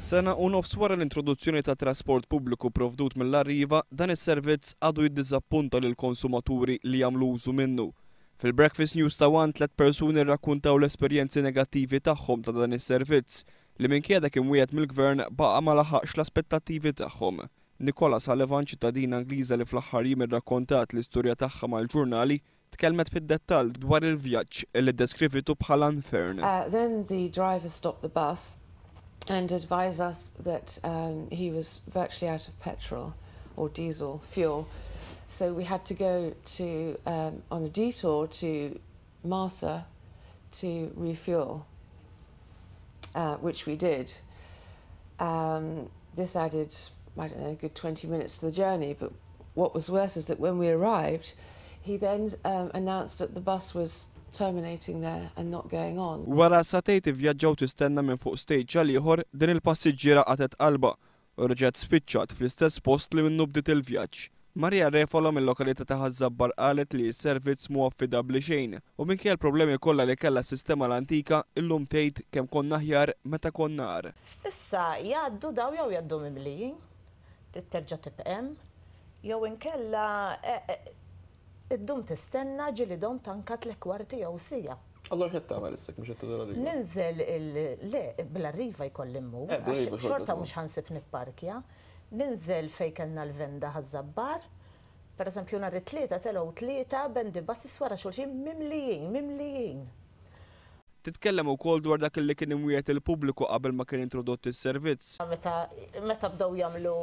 Sena u nofs wara l-introduzzjoni ta' trasport pubbliku provdut mill-Arriva, dan is-servizz għadu jiddizappunta lil konsumaturi li jagħmlu użu minnu. Fil-Breakfast News ta' Tlet persuni jirrakontaw l-esperjenzi negattivi tagħhom ta' dan is-servizz li minkejja kien wieħed mill-Gvern baqa' ma laħaqx l-aspettattivi tagħhom. Nicola Sullivan, ċittadina Ingliża li fl-aħħar jiem irrakkontat l-istorja tagħha mal-ġurnali, tkellmet fid-dettall dwar il-vjaġġ li ddeskrivitu bħala unfern. Then the driver stopped the bus and advised us that he was virtually out of petrol or diesel fuel. So we had to go to on a detour to Malta to refuel, which we did. This added, I don't know, a good 20 minutes to the journey, but what was worse is that when we arrived, he then announced that the bus was terminating there and not going on. Wara satejt ivvjaġġaw tistenna minn fuq stage għal ieħor, din il-passiġġiera qatet qalba u rġgħet spiċċat fl-istess post li minnu bdiet il-vjaġġ. Marija Refolo mill-lokalità ta' Ħażabbar qalet li s-servizz mhu affidabli xejn u minkejja l-problemi kollha li kellha s-sistema l-antika illum tgħid kemm konna aħjar meta konna għar. Issa jgħaddu daw jew jgħaddu mimlijin, titterġa' tibqem, jew inkella id-dum tistenna ġilidhom tankat l-kwarti jew sija. Allora x'qed tagħmel issa kemm x'qed l-Arriva? Ninżel bil-Arriva jkolli mmur, għax xorta mhux ħansib nipparkja. Ninżel fejn kellna l-venda Ħażabbar, pereżempju nhar it-tlieta telgħu tlieta bendi bassi wara xulxin mimlijin. Titkellem ukoll dwar dak li kien imwiegħed il-pubbliku qabel ma kien introdott is-servizz. Meta bdew jagħmlu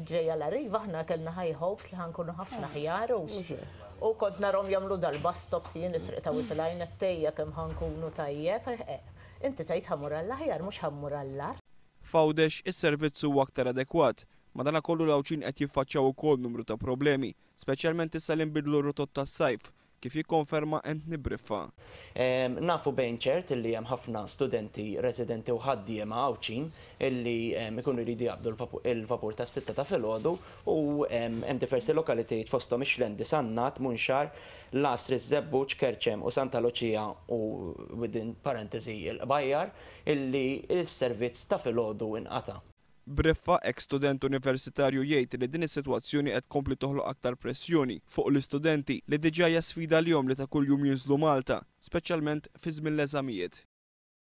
ġejja l-Arriva aħna kellna high hopes li ħankunu ħafna ħjar u kont narhom jagħmlu dal-bus stops jien it-triq ta' witlajn tejja kemm ħankunu tajjeb. Inti tgħid ħammur għall-aħjar mhux ħammur għall-ar. F'għawdex is-servizz huwa aktar adekwat, madankollu l-għawċin qed jiffaċċjaw ukoll numru ta' problemi, speċjalment issa li nbidlu r-rotot tas-sajf, kif jikkonferma Anthony Briffa. Nafu bejn ċert illi hemm ħafna studenti residenti u ħaddiema għawċin illi ikunu jridu jaqbdu il-vapur tas-sitta ta' filgħodu u hemm diversi lokalitajiet fosthom ix-Xlendi, Sannat, Munxar, Lasri, Żebbuġ, Kerċem u Santa Luċija u within parentesi il-Qbajjar illi s-servizz ta' filgħodu inqata'. Briffa, ex-student universitarju jgħid li din is-sitwazzjoni qed tkompli toħloq aktar pressjoni fuq l-istudenti li diġà hija sfida lihom li ta' kuljum jinżlu Malta, speċjalment fi żmien l-eżamijiet.